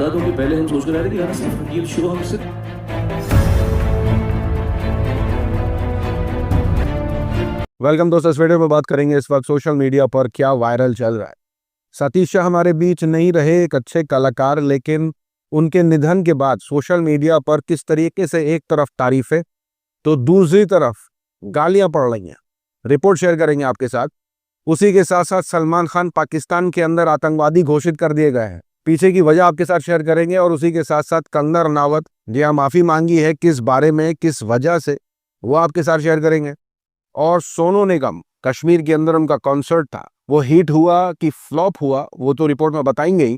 बता दूं कि पहले हम सोच कर आए थे कि यार सिर्फ ये शो हम सिर्फ वेलकम दोस्तों, इस वीडियो में बात करेंगे इस वक्त सोशल मीडिया पर क्या वायरल चल रहा है। सतीश शाह हमारे बीच नहीं रहे, एक अच्छे कलाकार, लेकिन उनके निधन के बाद सोशल मीडिया पर किस तरीके से एक तरफ तारीफें तो दूसरी तरफ गालियां पड़ रही हैं, रिपोर्ट शेयर करेंगे आपके साथ। उसी के साथ साथ सलमान खान पाकिस्तान के अंदर आतंकवादी घोषित कर दिए गए हैं, पीछे की वजह आपके साथ शेयर करेंगे। और उसी के साथ साथ कंगना रनावत जी हाँ माफी मांगी है, किस बारे में, किस वजह से, वो आपके साथ शेयर करेंगे। और सोनू निगम, कश्मीर के अंदर उनका कॉन्सर्ट था, वो हिट हुआ कि फ्लॉप हुआ वो तो रिपोर्ट में बताएंगे ही,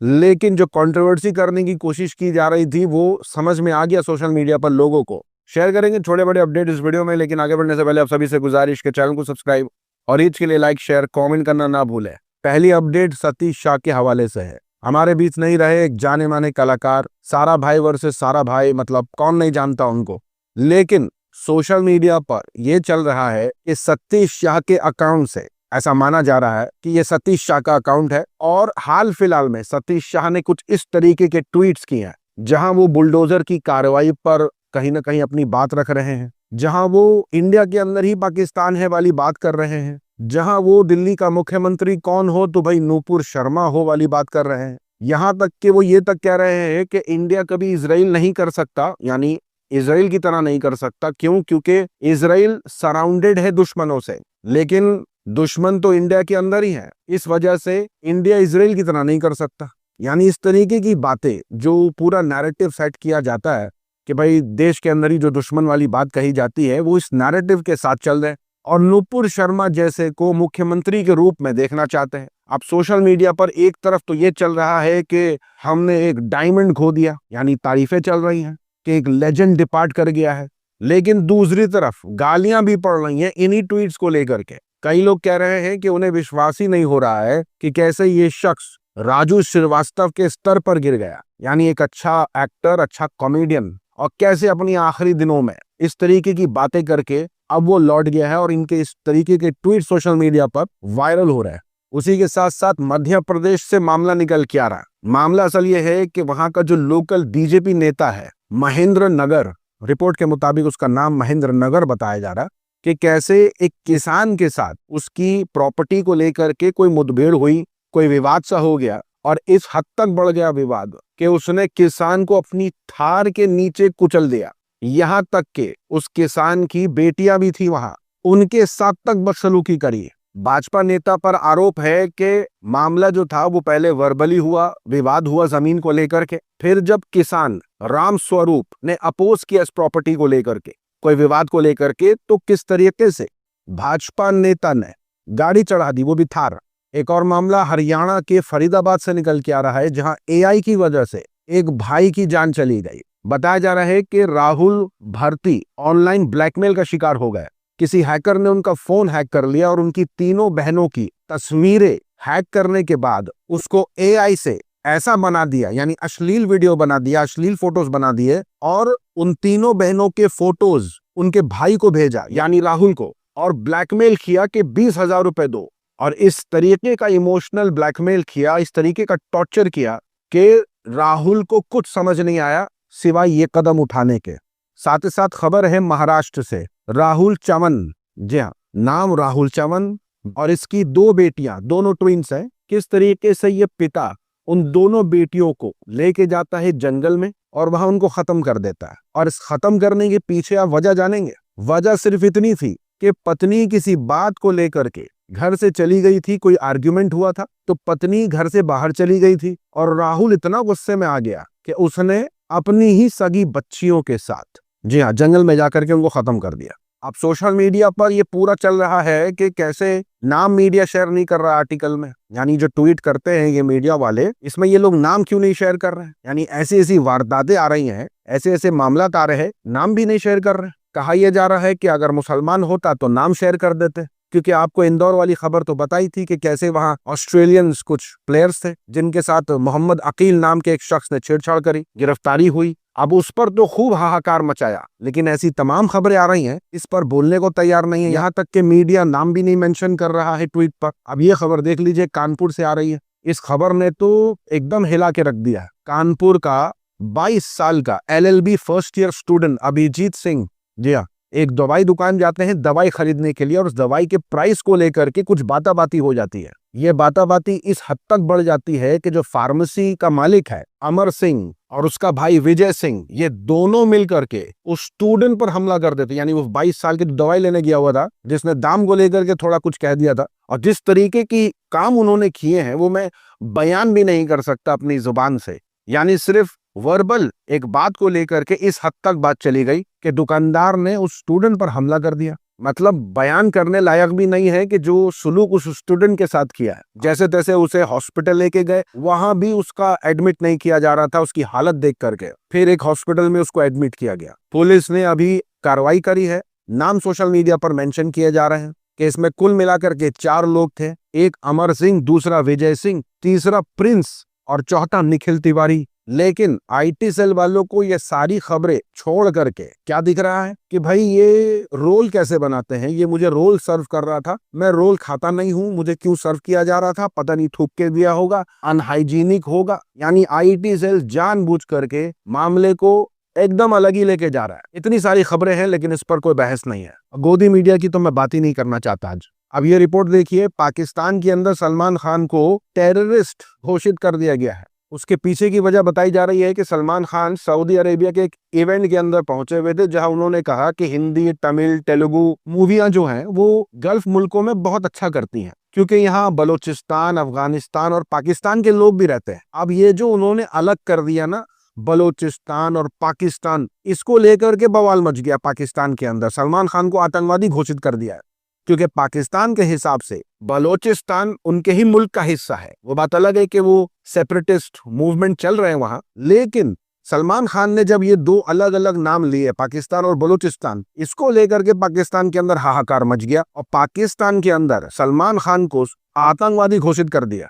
लेकिन जो कंट्रोवर्सी करने की कोशिश की जा रही थी वो समझ में आ गया सोशल मीडिया पर लोगों को। शेयर करेंगे छोटे बड़े अपडेट इस वीडियो में, लेकिन आगे बढ़ने से पहले आप सभी से गुजारिश के चैनल को सब्सक्राइब और ईद के लिए लाइक शेयर कमेंट करना ना भूलें। पहली अपडेट सतीश शाह के हवाले से है। हमारे बीच नहीं रहे एक जाने माने कलाकार, सारा भाई वर्सेस सारा भाई, मतलब कौन नहीं जानता उनको, लेकिन सोशल मीडिया पर यह चल रहा है कि सतीश शाह के अकाउंट से, ऐसा माना जा रहा है कि यह सतीश शाह का अकाउंट है। और हाल फिलहाल में सतीश शाह ने कुछ इस तरीके के ट्वीट्स किए हैं जहां वो बुलडोजर की कार्रवाई पर कहीं ना कहीं अपनी बात रख रहे हैं, जहां वो इंडिया के अंदर ही पाकिस्तान है वाली बात कर रहे हैं, जहां वो दिल्ली का मुख्यमंत्री कौन हो तो भाई नूपुर शर्मा हो वाली बात कर रहे हैं। यहां तक कि वो ये तक कह रहे हैं कि इंडिया कभी इजराइल नहीं कर सकता, यानी इजराइल की तरह नहीं कर सकता। क्यों? क्योंकि इजराइल सराउंडेड है दुश्मनों से, लेकिन दुश्मन तो इंडिया के अंदर ही है, इस वजह से इंडिया इजराइल की तरह नहीं कर सकता। यानी इस तरीके की बातें जो पूरा नैरेटिव सेट किया जाता है कि भाई देश के अंदर ही जो दुश्मन वाली बात कही जाती है, वो इस नैरेटिव के साथ चल रहे हैं और नूपुर शर्मा जैसे को मुख्यमंत्री के रूप में देखना चाहते हैं। अब सोशल मीडिया पर एक तरफ तो ये चल रहा है कि हमने एक डायमंड खो दिया, यानी तारीफें चल रही हैं कि एक लेजेंड डिपार्ट कर गया है, लेकिन दूसरी तरफ गालियां भी पड़ रही हैं इन्हीं ट्वीट्स को लेकर के। कई लोग कह रहे हैं कि उन्हें विश्वास ही नहीं हो रहा है कि कैसे ये शख्स राजू श्रीवास्तव के स्तर पर गिर गया, यानी एक अच्छा एक्टर, अच्छा कॉमेडियन, और कैसे अपनी आखिरी दिनों में इस तरीके की बातें करके अब वो लौट गया है और इनके इस तरीके के ट्वीट सोशल मीडिया पर वायरल हो रहा है। उसी के साथ साथ मध्य प्रदेश से मामला निकल के आ रहा है। मामला असल ये है कि वहां का जो लोकल बीजेपी नेता है महेंद्र नगर, रिपोर्ट के मुताबिक उसका नाम महेंद्र नगर बताया जा रहा है, कि कैसे एक किसान के साथ उसकी प्रॉपर्टी को लेकर के कोई मुठभेड़ हुई, कोई विवाद सा हो गया और इस हद तक बढ़ गया विवाद कि उसने किसान को अपनी थार के नीचे कुचल दिया। यहां तक कि उस किसान की बेटियां भी थी वहां, उनके साथ तक बदसलूकी करी। भाजपा नेता पर आरोप है कि मामला जो था वो पहले वर्बली हुआ, विवाद हुआ जमीन को लेकर के, फिर जब किसान राम स्वरूप ने अपोज किया इस प्रॉपर्टी को लेकर के, कोई विवाद को लेकर के, तो किस तरीके से भाजपा नेता ने गाड़ी चढ़ा दी, वो भी थार। एक और मामला हरियाणा के फरीदाबाद से निकल के आ रहा है, जहां एआई की वजह से एक भाई की जान चली गई। बताया जा रहा है कि राहुल भारती ऑनलाइन ब्लैकमेल का शिकार हो गए। किसी हैकर ने उनका फोन हैक कर लिया और उनकी तीनों बहनों की तस्वीरें हैक करने के बाद उसको एआई से ऐसा बना दिया, यानी अश्लील वीडियो बना दिया, अश्लील फोटोज बना दिए, और उन तीनों बहनों के फोटोज उनके भाई को भेजा, यानी राहुल को, और ब्लैकमेल किया कि 20,000 रुपए दो। और इस तरीके का इमोशनल ब्लैकमेल किया, इस तरीके का टॉर्चर किया कि राहुल को कुछ समझ नहीं आया सिवाय ये कदम उठाने के। साथ ही साथ खबर है महाराष्ट्र से, राहुल चवन, जी हाँ नाम राहुल चवन, और इसकी दो बेटियां, दोनों ट्विंस हैं। किस तरीके से ये पिता उन दोनों बेटियों को लेके जाता है जंगल में और वहां उनको खत्म कर देता है। और इस खत्म करने के पीछे आप वजह जानेंगे, वजह सिर्फ इतनी थी कि पत्नी किसी बात को लेकर के घर से चली गई थी, कोई आर्ग्यूमेंट हुआ था तो पत्नी घर से बाहर चली गई थी, और राहुल इतना गुस्से में आ गया कि उसने अपनी ही सगी बच्चियों के साथ, जी हाँ, जंगल में जाकर के उनको खत्म कर दिया। अब सोशल मीडिया पर ये पूरा चल रहा है कि कैसे नाम मीडिया शेयर नहीं कर रहा आर्टिकल में, यानी जो ट्वीट करते हैं ये मीडिया वाले, इसमें ये लोग नाम क्यों नहीं शेयर कर रहे हैं। यानी ऐसी ऐसी वारदातें आ रही हैं, ऐसे ऐसे मामला आ रहे हैं, नाम भी नहीं शेयर कर रहे। कहा यह जा रहा है कि अगर मुसलमान होता तो नाम शेयर कर देते, क्योंकि आपको इंदौर वाली खबर तो बताई थी कि कैसे वहां ऑस्ट्रेलियंस कुछ प्लेयर्स थे जिनके साथ मोहम्मद अकील नाम के एक शख्स ने छेड़छाड़ करी, गिरफ्तारी हुई। अब उस पर तो खूब हाहाकार मचाया, लेकिन ऐसी तमाम खबरें आ रही हैं, इस पर बोलने को तैयार नहीं है। यहाँ तक कि मीडिया नाम भी नहीं मेंशन कर रहा है ट्वीट पर। अब ये खबर देख लीजिए, कानपुर से आ रही है इस खबर ने तो एकदम हिला के रख दिया। कानपुर का 22 साल का LLB first year student Abhijit Singh, जी हाँ, एक दवाई दुकान जाते हैं दवाई खरीदने के लिए और उस दवाई के प्राइस को लेकर के कुछ बाताबाती हो जाती है। ये बाताबाती इस हद तक बढ़ जाती है कि जो फार्मेसी का मालिक है अमर सिंह और उसका भाई विजय सिंह, ये दोनों मिलकर के उस स्टूडेंट पर हमला कर देते। यानी वो 22 साल की दवाई लेने गया हुआ था, जिसने दाम को लेकर के थोड़ा कुछ कह दिया था, और जिस तरीके की काम उन्होंने किए हैं वो मैं बयान भी नहीं कर सकता अपनी जुबान से। यानी सिर्फ वर्बल एक बात को लेकर के इस हद तक बात चली गई कि दुकानदार ने उस स्टूडेंट पर हमला कर दिया। मतलब बयान करने लायक भी नहीं है कि जो सुलूक उस स्टूडेंट के साथ किया है। जैसे तैसे उसे हॉस्पिटल लेके गए, वहां भी उसका एडमिट नहीं किया जा रहा था उसकी हालत देख करके, फिर एक हॉस्पिटल में उसको एडमिट किया गया। पुलिस ने अभी कार्रवाई करी है, नाम सोशल मीडिया पर मेंशन किए जा रहे हैं कि इसमें कुल मिलाकर के 4 लोग थे, एक अमर सिंह, दूसरा विजय सिंह, तीसरा प्रिंस और चौथा निखिल तिवारी। लेकिन IT सेल वालों को ये सारी खबरें छोड़ करके क्या दिख रहा है कि भाई ये रोल कैसे बनाते हैं, ये मुझे रोल सर्व कर रहा था, मैं रोल खाता नहीं हूं, मुझे क्यों सर्व किया जा रहा था, पता नहीं थूक के दिया होगा, अनहाइजीनिक होगा। यानी IT सेल जानबूझ करके मामले को एकदम अलग ही लेके जा रहा है। इतनी सारी खबरें हैं लेकिन इस पर कोई बहस नहीं है। गोदी मीडिया की तो मैं बात ही नहीं करना चाहता आज। अब ये रिपोर्ट देखिए, पाकिस्तान के अंदर सलमान खान को टेररिस्ट घोषित कर दिया गया है। उसके पीछे की वजह बताई जा रही है कि सलमान खान सऊदी अरेबिया के एक इवेंट के अंदर पहुंचे हुए थे, जहां उन्होंने कहा कि हिंदी, तमिल, तेलुगु मूवियां जो हैं वो गल्फ मुल्कों में बहुत अच्छा करती हैं, क्योंकि यहाँ बलोचिस्तान, अफगानिस्तान और पाकिस्तान के लोग भी रहते हैं। अब ये जो उन्होंने अलग कर दिया ना बलोचिस्तान और पाकिस्तान, इसको लेकर के बवाल मच गया पाकिस्तान के अंदर। सलमान खान को आतंकवादी घोषित कर दिया है, क्योंकि पाकिस्तान के हिसाब से बलोचिस्तान उनके ही मुल्क का हिस्सा है। वो बात अलग है कि वो सेपरेटिस्ट मूवमेंट चल रहे हैं वहां, लेकिन सलमान खान ने जब ये 2 अलग अलग नाम लिए, पाकिस्तान और बलूचिस्तान, इसको लेकर के पाकिस्तान के अंदर हाहाकार मच गया और पाकिस्तान के अंदर सलमान खान को आतंकवादी घोषित कर दिया।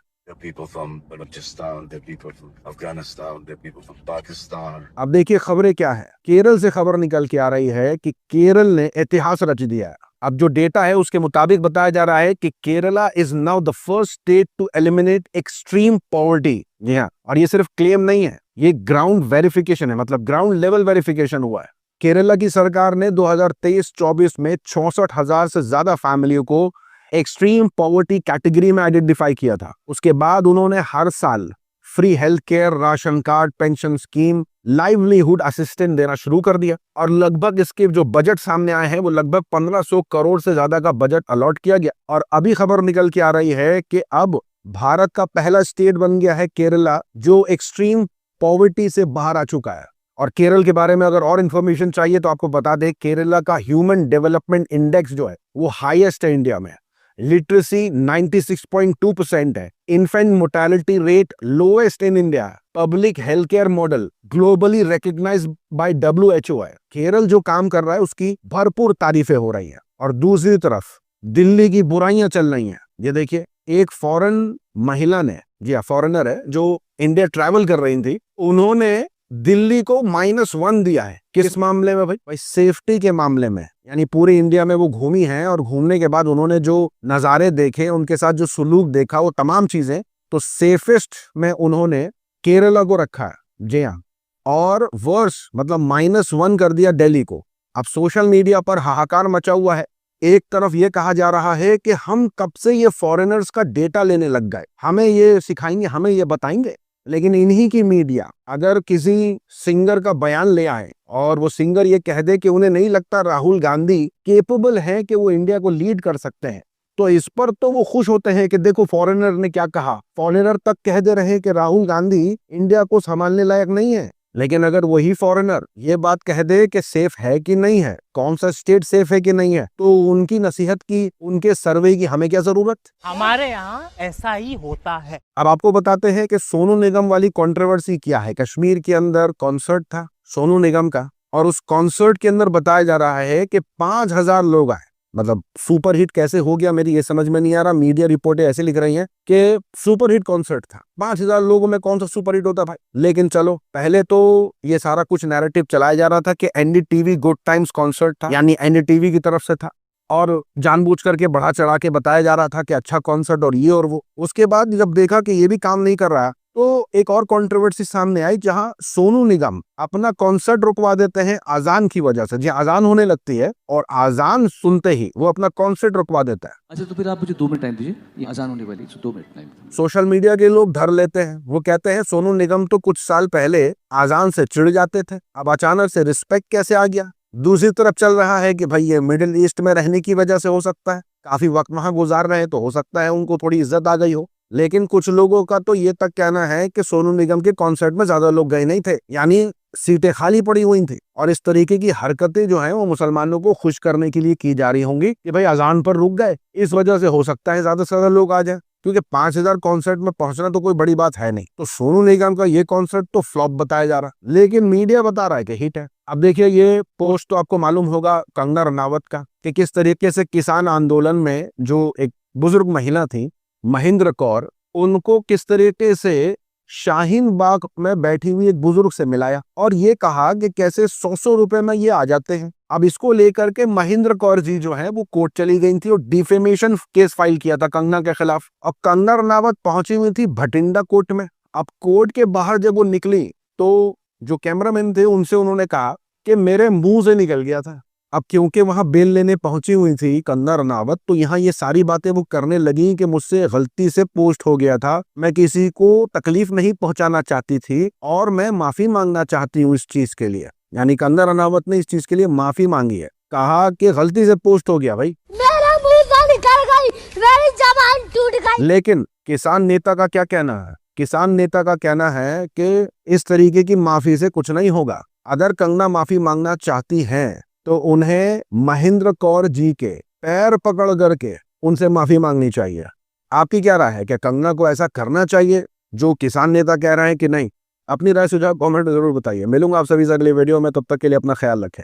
अब देखिए खबरें क्या है। केरल से खबर निकल के आ रही है कि केरल ने इतिहास रच दिया है। अब जो डेटा है उसके मुताबिक बताया जा रहा है कि Kerala is now the first state to eliminate extreme poverty. जी हाँ, और ये सिर्फ क्लेम नहीं है, ये ग्राउंड वेरिफिकेशन है, मतलब ग्राउंड लेवल वेरिफिकेशन हुआ है। केरला की सरकार ने 2023-24 में 64,000 से ज्यादा फैमिलियों को एक्सट्रीम पॉवर्टी कैटेगरी में आइडेंटिफाई किया था। उसके बाद उन्होंने हर साल free health care, ration card, pension scheme, livelihood assistant देना शुरू कर दिया और लगभग इसके जो बजट सामने आए हैं वो लगभग 1500 करोड़ से ज्यादा का बजट अलॉट किया गया। और अभी खबर निकल के आ रही है कि अब भारत का पहला स्टेट बन गया है केरला जो एक्सट्रीम पॉवर्टी से बाहर आ चुका है। और केरल के बारे में अगर और इन्फॉर्मेशन चाहिए तो आपको बता दें, केरला का ह्यूमन डेवलपमेंट इंडेक्स जो है वो हाईएस्ट है इंडिया में। लिटरेसी 96.2% है। Infant mortality rate lowest in India. Public health care model globally recognised by WHO है। केरल जो काम कर रहा है उसकी भरपूर तारीफें हो रही हैं। और दूसरी तरफ दिल्ली की बुराइयां चल रही हैं। ये देखिए, एक फॉरेन महिला ने, जी हाँ फॉरेनर है, जो इंडिया ट्रैवल कर रही थी, उन्होंने दिल्ली को -1 दिया है। किस मामले में भाई? सेफ्टी के मामले में। यानी पूरी इंडिया में वो घूमी हैं और घूमने के बाद उन्होंने जो नज़ारे देखे, उनके साथ जो सुलूक देखा, वो तमाम चीजें, तो सेफेस्ट में उन्होंने केरला को रखा है। जी हाँ, और वर्स मतलब -1 कर दिया दिल्ली को। अब सोशल मीडिया पर हाहाकार मचा हुआ है। एक तरफ ये कहा जा रहा है कि हम कब से ये फॉरेनर्स का डेटा लेने लग गए, हमें ये सिखाएंगे, हमें ये बताएंगे। लेकिन इन्हीं की मीडिया अगर किसी सिंगर का बयान ले आए और वो सिंगर ये कह दे कि उन्हें नहीं लगता राहुल गांधी केपेबल है कि वो इंडिया को लीड कर सकते हैं, तो इस पर तो वो खुश होते हैं कि देखो फॉरेनर ने क्या कहा। फॉरेनर तक कह दे रहे हैं कि राहुल गांधी इंडिया को संभालने लायक नहीं है। लेकिन अगर वही फॉरेनर ये बात कह दे कि सेफ है कि नहीं है, कौन सा स्टेट सेफ है कि नहीं है, तो उनकी नसीहत की, उनके सर्वे की हमें क्या जरूरत? हमारे यहाँ ऐसा ही होता है। अब आपको बताते हैं कि सोनू निगम वाली कंट्रोवर्सी क्या है। कश्मीर के अंदर कॉन्सर्ट था सोनू निगम का, और उस कॉन्सर्ट के अंदर बताया जा रहा है कि 5000 लोग आए। मतलब सुपर हिट कैसे हो गया मेरी ये समझ में नहीं आ रहा। मीडिया रिपोर्टें ऐसे लिख रही हैं कि सुपर हिट कॉन्सर्ट था। 5000 लोगों में कौन सा सुपर हिट होता भाई? लेकिन चलो, पहले तो ये सारा कुछ नैरेटिव चलाया जा रहा था कि NDTV गुड टाइम्स कॉन्सर्ट था, यानी NDTV की तरफ से था। और जानबूझ करके बढ़ा चढ़ा के बताया जा रहा था कि अच्छा कॉन्सर्ट और ये और वो। उसके बाद जब देखा कि ये भी काम नहीं कर रहा, तो एक और कंट्रोवर्सी सामने आई, जहां सोनू निगम अपना कॉन्सर्ट रुकवा देते हैं अजान की वजह से। जी, अजान होने लगती है और अजान सुनते ही वो अपना कॉन्सर्ट रुकवा देता है। अच्छा, तो फिर आप मुझे 2 मिनट टाइम दीजिए, ये अजान होने वाली है, 2 मिनट टाइम। सोशल मीडिया के लोग धर लेते हैं, वो कहते हैं सोनू निगम तो कुछ साल पहले अजान से चिढ़ जाते थे, अब अचानक से रिस्पेक्ट कैसे आ गया। दूसरी तरफ चल रहा है कि भाई ये मिडिल ईस्ट में रहने की वजह से हो सकता है, काफी वक्त वहां गुजार रहे हैं तो हो सकता है उनको थोड़ी इज्जत आ गई हो। लेकिन कुछ लोगों का तो ये तक कहना है कि सोनू निगम के कॉन्सर्ट में ज्यादा लोग गए नहीं थे, यानी सीटें खाली पड़ी हुई थी, और इस तरीके की हरकतें जो हैं वो मुसलमानों को खुश करने के लिए की जा रही होंगी कि भाई अजान पर रुक गए, इस वजह से हो सकता है ज्यादा से ज्यादा लोग आ जाए, क्योंकि 5000 कॉन्सर्ट में पहुंचना तो कोई बड़ी बात है नहीं। तो सोनू निगम का ये कॉन्सर्ट तो फ्लॉप बताया जा रहा, लेकिन मीडिया बता रहा है कि हिट है। अब देखिए, ये पोस्ट तो आपको मालूम होगा कंगना रनावत का, कि किस तरीके से किसान आंदोलन में जो एक बुजुर्ग महिला थी महेंद्र कौर, उनको किस तरीके से शाहीन बाग में बैठी हुई एक बुजुर्ग से मिलाया और ये कहा कि कैसे 100 रुपए में ये आ जाते हैं। अब इसको लेकर के महेंद्र कौर जी जो है वो कोर्ट चली गई थी और डिफेमेशन केस फाइल किया था कंगना के खिलाफ। अब कंगना रनावत पहुंची हुई थी भटिंडा कोर्ट में। अब कोर्ट के बाहर जब वो निकली तो जो कैमरामैन थे उनसे उन्होंने कहा कि मेरे मुंह से निकल गया था। अब क्योंकि वहां बेल लेने पहुंची हुई थी कंगना रनावत, तो यहाँ ये सारी बातें वो करने लगी कि मुझसे गलती से पोस्ट हो गया था, मैं किसी को तकलीफ नहीं पहुंचाना चाहती थी और मैं माफी मांगना चाहती हूँ इस चीज के लिए। यानी कंगना रनावत ने इस चीज के लिए माफी मांगी है, कहा कि गलती से पोस्ट हो गया भाई, मेरा मुंह से निकल गई, मेरी जबान टूट गई। लेकिन किसान नेता का क्या कहना है? किसान नेता का कहना है कि इस तरीके की माफी से कुछ नहीं होगा। अगर कंगना माफी मांगना चाहती हैं तो उन्हें महेंद्र कौर जी के पैर पकड़ करके उनसे माफी मांगनी चाहिए। आपकी क्या राय है? क्या कंगना को ऐसा करना चाहिए जो किसान नेता कह रहे हैं कि नहीं? अपनी राय सुझाव कमेंट जरूर बताइए। मिलूंगा आप सभी से अगले वीडियो में, तब तक के लिए अपना ख्याल रखें।